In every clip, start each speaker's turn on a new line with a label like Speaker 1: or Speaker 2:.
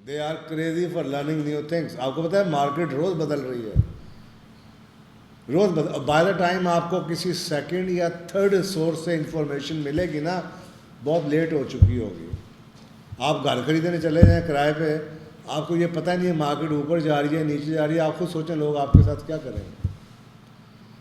Speaker 1: They are crazy for learning new things. آپ کو پتہ ہے مارکیٹ روز بدل رہی ہے, روز بدل. بائی دا ٹائم آپ کو کسی سیکنڈ یا تھرڈ سورس سے انفارمیشن ملے گی نا, بہت لیٹ ہو چکی ہوگی. آپ گھر خریدنے چلے جائیں کرائے پہ, آپ کو یہ پتہ نہیں ہے مارکیٹ اوپر جا رہی ہے نیچے جا رہی ہے, آپ خود سوچیں لوگ آپ کے ساتھ کیا کریں گے.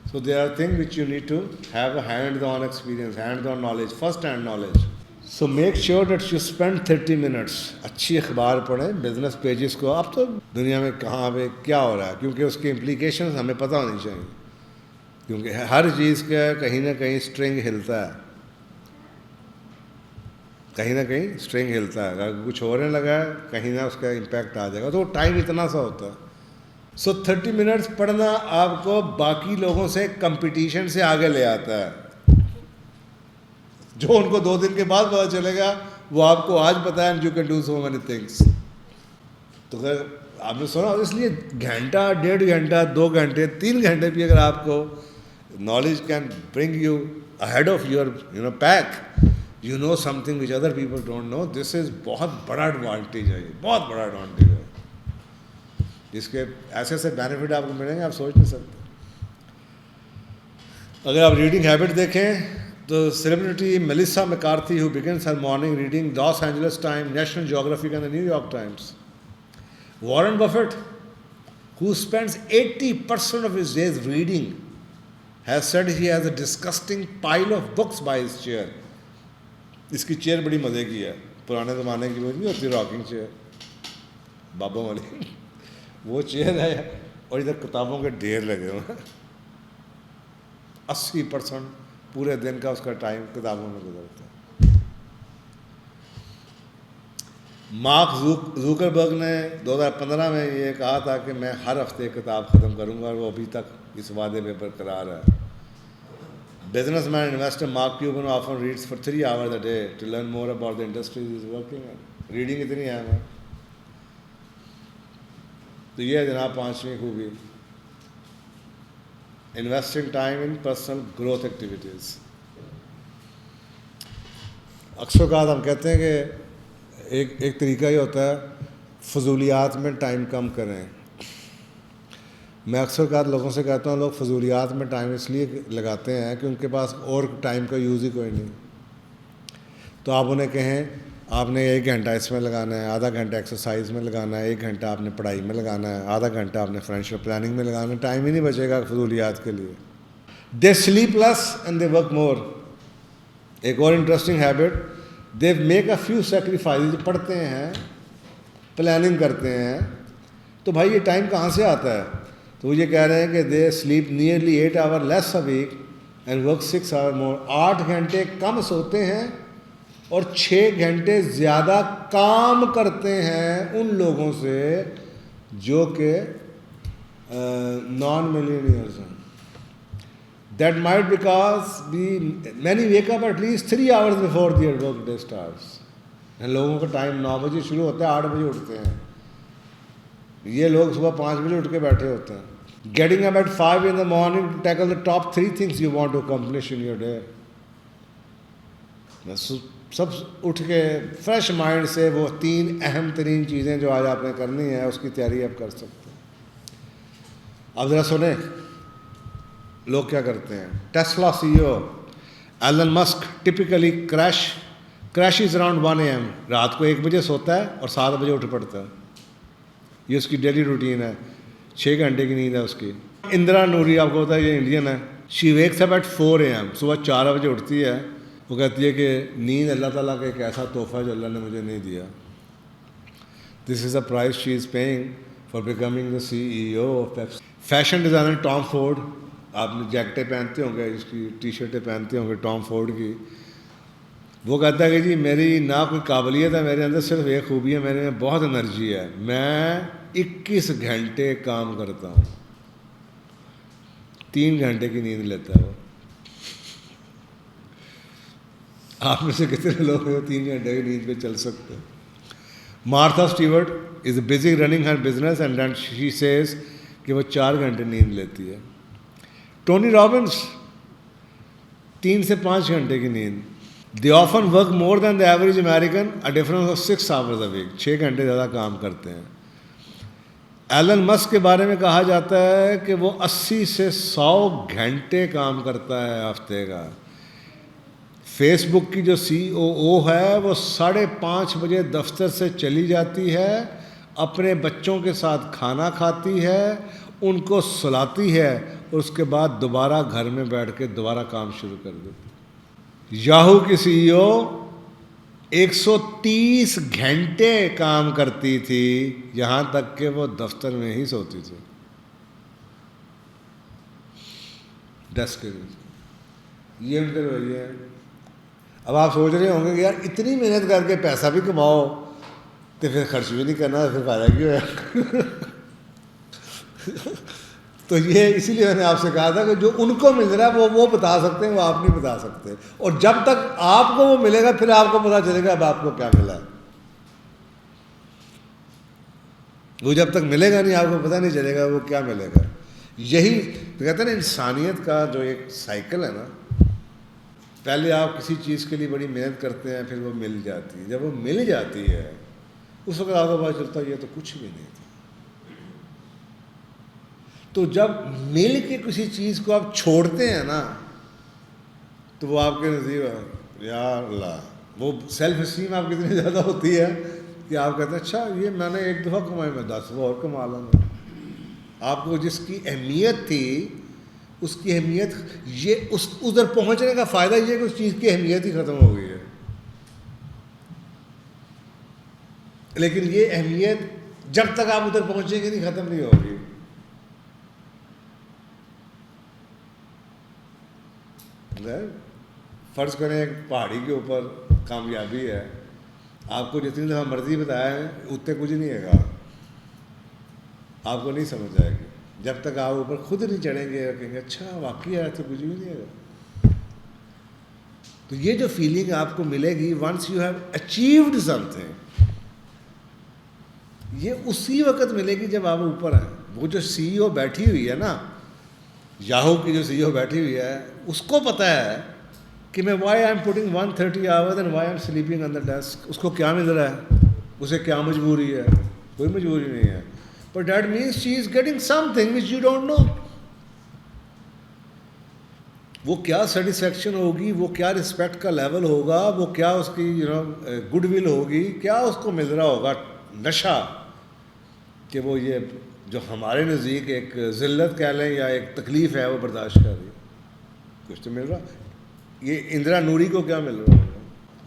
Speaker 1: So there are things which you need to have a hands-on experience, hands-on knowledge, first-hand knowledge. So make sure that you spend 30 minutes. اچھی اخبار پڑھیں, بزنس پیجز کو. اب تو دنیا میں کہاں پہ کیا ہو رہا ہے, کیونکہ اس کی امپلیکیشنز ہمیں پتہ ہونی چاہیے, کیونکہ ہر چیز کا کہیں نہ کہیں اسٹرنگ ہلتا ہے, کہیں نہ کہیں اسٹرنگ ہلتا ہے. اگر کچھ ہونے لگا ہے کہیں نہ اس کا امپیکٹ آ جائے گا. تو ٹائم اتنا سا ہوتا ہے. سو 30 منٹس پڑھنا آپ کو باقی لوگوں سے کمپٹیشن سے آگے لے آتا ہے. جو ان کو 2 دن کے بعد پتہ چلے گا وہ آپ کو آج پتہ ہے, and you can do so many things. تو اگر آپ نے سنا, اس لیے گھنٹہ, 1.5 گھنٹہ, 2 گھنٹے, 3 گھنٹے بھی اگر آپ کو knowledge can bring you ahead of your pack, you know something which other people don't know, this is بہت بڑا ایڈوانٹیج ہے, یہ بہت بڑا ایڈوانٹیج ہے. جس کے ایسے ایسے بینیفٹ آپ کو ملیں گے آپ سوچ نہیں سکتے. اگر آپ ریڈنگ ہیبٹ دیکھیں تو celebrity Melissa McCarthy who begins her morning reading Los Angeles Times, National Geographic and the New York Times. Warren Buffett, who spends 80% of his days reading, has said he has a disgusting pile of books by his chair. اس کی chair بڑی مزے کی ہے, پرانے زمانے کی وہ نہیں ہوتی راکنگ چیئر, بابوں والی, وہ چیئر ہے, اور ادھر کتابوں کے ڈھیر لگے ہوئے ہیں. 80% پورے دن کا اس کا ٹائم کتابوں میں گزرتا ہے. مارک زوکربرگ نے 2015 میں یہ کہا تھا کہ میں ہر ہفتے کتاب ختم کروں گا, اور وہ ابھی تک اس وعدے پہ برقرار ہے. Business man investor mark Cuban often reads for 3 hours a day to learn more about the industries he is working in. Reading اتنی اہم ہے. تو یہ ہے جناب 5ویں خوبی, انویسٹنگ ٹائم ان پرسنل گروتھ ایکٹیویٹیز. اکثر اوقات ہم کہتے ہیں کہ ایک طریقہ یہ ہوتا ہے فضولیات میں ٹائم کم کریں. میں اکثر اوقات لوگوں سے کہتا ہوں لوگ فضولیات میں ٹائم اس لیے لگاتے ہیں کہ ان کے پاس اور ٹائم کا یوز ہی کوئی نہیں. تو آپ انہیں کہیں آپ نے 1 گھنٹہ اس میں لگانا ہے, آدھا گھنٹہ ایکسرسائز میں لگانا ہے, 1 گھنٹہ آپ نے پڑھائی میں لگانا ہے, آدھا گھنٹہ آپ نے فائنینشیل پلاننگ میں لگانا ہے, ٹائم ہی نہیں بچے گا فضولیات کے لیے. They sleep less and they work more. ایک اور interesting habit, they make a few sacrifice. پڑھتے ہیں, پلاننگ کرتے ہیں, تو بھائی یہ ٹائم کہاں سے آتا ہے؟ تو وہ یہ کہہ رہے ہیں کہ they sleep nearly 8 hours less a week and work 6 hours more. 8 گھنٹے کم سوتے ہیں اور 6 گھنٹے زیادہ کام کرتے ہیں ان لوگوں سے جو کہ نان ملینئرز ہیں. That might because many wake up at least 3 hours before their work day starts. لوگوں کا ٹائم 9 بجے شروع ہوتا ہے, 8 بجے اٹھتے ہیں. یہ لوگ صبح 5 بجے اٹھ کے بیٹھے ہوتے ہیں. Getting up at 5 in the morning to tackle the top 3 things you want to accomplish in your day. سب اٹھ کے فریش مائنڈ سے وہ 3 اہم ترین چیزیں جو آج آپ نے کرنی ہے اس کی تیاری آپ کر سکتے ہیں. اب ذرا سنیں لوگ کیا کرتے ہیں. Tesla CEO Alan Musk typically crashes around 1 AM. رات کو 1 بجے سوتا ہے اور 7 بجے اٹھ پڑتا ہے. یہ اس کی ڈیلی روٹین ہے, 6 گھنٹے کی نیند ہے اس کی. اندرا نوری آپ کو پتا ہے یہ انڈین ہے. شی ویکس اپ ایٹ 4 AM. صبح 4 بجے اٹھتی ہے. وہ کہتی ہے کہ نیند اللہ تعالیٰ کا ایک ایسا تحفہ ہے جو اللہ نے مجھے نہیں دیا. This is a prize she is paying for becoming the CEO of Pepsi. Fashion designer Tom Ford, آپ نے جیکٹیں پہنتے ہوں گے, اس کی ٹی شرٹیں پہنتے ہوں گے ٹام فورڈ کی. وہ کہتا ہے کہ جی میری نہ کوئی قابلیت ہے, میرے اندر صرف ایک خوبی ہے, میرے میں بہت انرجی ہے, میں 21 گھنٹے کام کرتا ہوں. 3 گھنٹے کی نیند لیتا ہے وہ. آپ میں سے کتنے لوگ ہیں 3 گھنٹے کی نیند پہ چل سکتے ہیں؟ Martha Stewart is busy running her business and then she says کہ وہ 4 گھنٹے نیند لیتی ہے. ٹونی رابنس 3 سے 5 گھنٹے کی نیند. They often work more than the average American, a difference of 6 hours a week. 6 گھنٹے زیادہ کام کرتے ہیں. ایلن مسک کے بارے میں کہا جاتا ہے کہ وہ 80 سے 100 گھنٹے کام کرتا ہے ہفتے کا. فیس بک کی جو CEO ہے وہ 5:30 بجے دفتر سے چلی جاتی ہے, اپنے بچوں کے ساتھ کھانا کھاتی ہے, ان کو سلاتی ہے, اور اس کے بعد دوبارہ گھر میں بیٹھ کے دوبارہ کام شروع کر دیتی. یاہو کی CEO 130 گھنٹے کام کرتی تھی, یہاں تک کہ وہ دفتر میں ہی سوتی تھی ڈیسک کے. یہ ان کے رویے ہیں. اب آپ سوچ رہے ہوں گے کہ یار اتنی محنت کر کے پیسہ بھی کماؤ تو پھر خرچ بھی نہیں کرنا, پھر فائدہ کیوں ہے؟ تو یہ اسی لیے میں نے آپ سے کہا تھا کہ جو ان کو مل رہا ہے وہ بتا سکتے ہیں, وہ آپ نہیں بتا سکتے. اور جب تک آپ کو وہ ملے گا پھر آپ کو پتا چلے گا اب آپ کو کیا ملا ہے. وہ جب تک ملے گا نہیں آپ کو پتہ نہیں چلے گا وہ کیا ملے گا. یہی تو کہتے ہیں نا انسانیت کا جو ایک سائیکل ہے نا, پہلے آپ کسی چیز کے لیے بڑی محنت کرتے ہیں, پھر وہ مل جاتی ہے. جب وہ مل جاتی ہے اس وقت آپ کو پتہ چلتا ہے یہ تو کچھ بھی نہیں تھا. تو جب مل کے کسی چیز کو آپ چھوڑتے ہیں نا تو وہ آپ کے نزدیک یا اللہ, وہ سیلف اسٹیم آپ کتنی زیادہ ہوتی ہے کہ آپ کہتے ہیں اچھا یہ میں نے ایک دفعہ کمائی میں 10 دفعہ اور کما لوں گا. آپ کو جس کی اہمیت تھی اس کی اہمیت, یہ اس ادھر پہنچنے کا فائدہ یہ ہے کہ اس چیز کی اہمیت ہی ختم ہو گئی ہے. لیکن یہ اہمیت جب تک آپ ادھر پہنچیں گے نہیں ختم نہیں ہوگی. فرض کریں ایک پہاڑی کے اوپر کامیابی ہے, آپ کو جتنی دفعہ مرضی بتایا ہے اتنے کچھ نہیں ہے گا, آپ کو نہیں سمجھ آئے گی جب تک آپ اوپر خود نہیں چڑھیں گے اور کہیں گے اچھا واقعی ہے تو کچھ بھی نہیں ہے گا. تو یہ جو فیلنگ آپ کو ملے گی once you have achieved something, یہ اسی وقت ملے گی جب آپ اوپر ہیں. وہ جو CEO بیٹھی ہوئی ہے نا, یاہو کی جو CEO بیٹھی ہوئی ہے, اس کو پتہ ہے کہ میں why I am putting 130 hours and why I am sleeping on the desk. اس کو کیا مل رہا ہے, اسے کیا مجبوری ہے, کوئی مجبوری نہیں ہے. But that means she is getting something which you don't know. وہ کیا سیٹسفیکشن ہوگی, وہ کیا رسپیکٹ کا لیول ہوگا, وہ کیا اس کی گڈ ول ہوگی, کیا اس کو مل رہا ہوگا نشہ, کہ وہ یہ جو ہمارے نزدیک ایک ذلت کہہ لیں یا ایک تکلیف ہے وہ برداشت کر رہی ہے. کچھ تو مل رہا. یہ اندرا نوری کو کیا مل رہا ہوگا,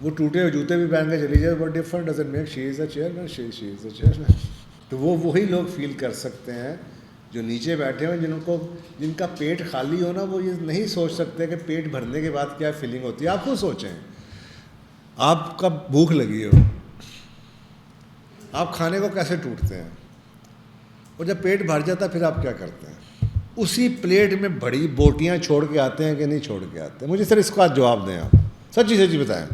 Speaker 1: وہ ٹوٹے ہوئے جوتے بھی پہن کے چلی جائے, but different doesn't make she is a chairman, she is a chairman. تو وہ وہی لوگ فیل کر سکتے ہیں جو نیچے بیٹھے ہوئے, جن کا پیٹ خالی ہو نا, وہ یہ نہیں سوچ سکتے کہ پیٹ بھرنے کے بعد کیا فیلنگ ہوتی ہے. آپ خود سوچیں, آپ کا بھوک لگی ہو, آپ کھانے کو کیسے ٹوٹتے ہیں, اور جب پیٹ بھر جاتا ہے پھر آپ کیا کرتے ہیں؟ اسی پلیٹ میں بڑی بوٹیاں چھوڑ کے آتے ہیں کہ نہیں چھوڑ کے آتے ہیں؟ مجھے سر اس کا جواب دیں, آپ سچی بتائیں.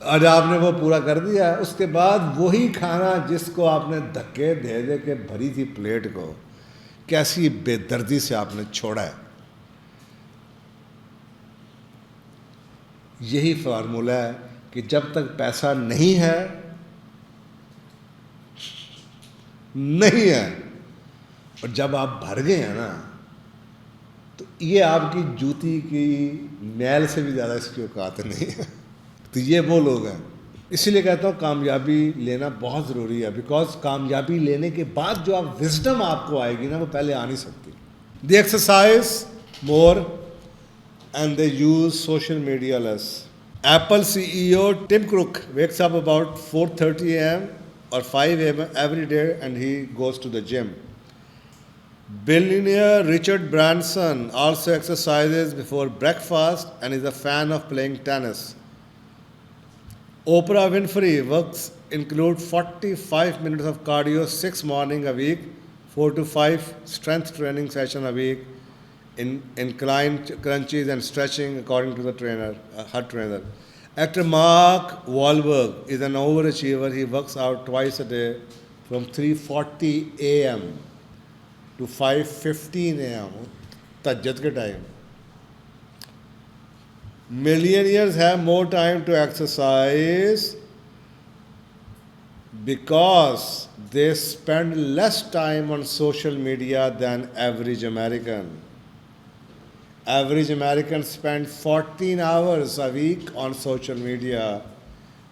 Speaker 1: آج آپ نے وہ پورا کر دیا, اس کے بعد وہی کھانا جس کو آپ نے دھکے دے دے کے بھری تھی پلیٹ کو, کیسی بے دردی سے آپ نے چھوڑا ہے. یہی فارمولہ ہے کہ جب تک پیسہ نہیں ہے نہیں ہے, اور جب آپ بھر گئے ہیں نا تو یہ آپ کی جوتی کی میل سے بھی زیادہ اس کی اوقات نہیں ہے. تو یہ وہ لوگ ہیں. اسی لیے کہتا ہوں کامیابی لینا بہت ضروری ہے, بیکاز کامیابی لینے کے بعد جو آپ وزڈم آپ کو آئے گی نا, وہ پہلے آ نہیں سکتی. They exercise more and they use social media less. Apple CEO Tim Cook wakes up about 4:30 a.m. or 5 a.m. every day and he goes to the gym. Billionaire Richard Branson also exercises before breakfast and is a fan of playing tennis. Oprah Winfrey works include 45 minutes of cardio 6 mornings a week, 4 to 5 strength training sessions a week, in incline crunches and stretching according to the trainer, her trainer. Actor Mark Wahlberg is an overachiever. He works out twice a day from 3:40 a.m. to 5:15 a.m. تہجد کے time. Millionaires have more time to exercise because they spend less time on social media than average American. Average American spend 14 hours a week on social media,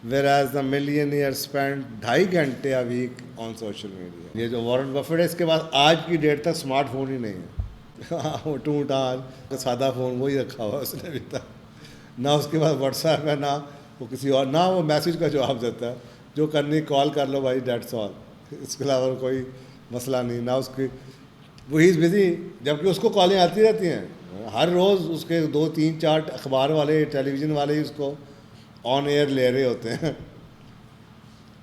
Speaker 1: whereas the millionaire spend 2.5 گھنٹے a week on social media. یہ جو Warren buffet ہے اس کے بعد آج کی date تک smart phone ہی نہیں ہے. ٹوٹا سادہ فون وہی رکھا ہوا اس نے ابھی تک. نہ اس کے بعد واٹس ایپ ہے، نہ وہ کسی اور، نہ وہ میسیج کا جواب دیتا ہے. جو کرنی کال کر لو بھائی، دیٹس آل. اس کے علاوہ کوئی مسئلہ نہیں. نہ اس کی وہ ہی از بزی، جبکہ اس کو کالیں آتی رہتی ہیں ہر روز. اس کے 2 3 4 اخبار والے، ٹیلی ویژن والے اس کو آن ایئر لے رہے ہوتے ہیں.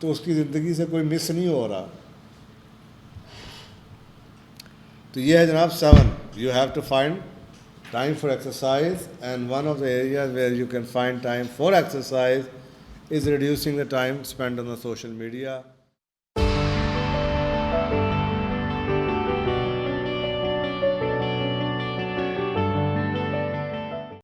Speaker 1: تو اس کی زندگی سے کوئی مس نہیں ہو رہا. تو یہ ہے جناب 7. You have to find time for exercise, and one of the areas where you can find time for exercise is reducing the time spent on the social media.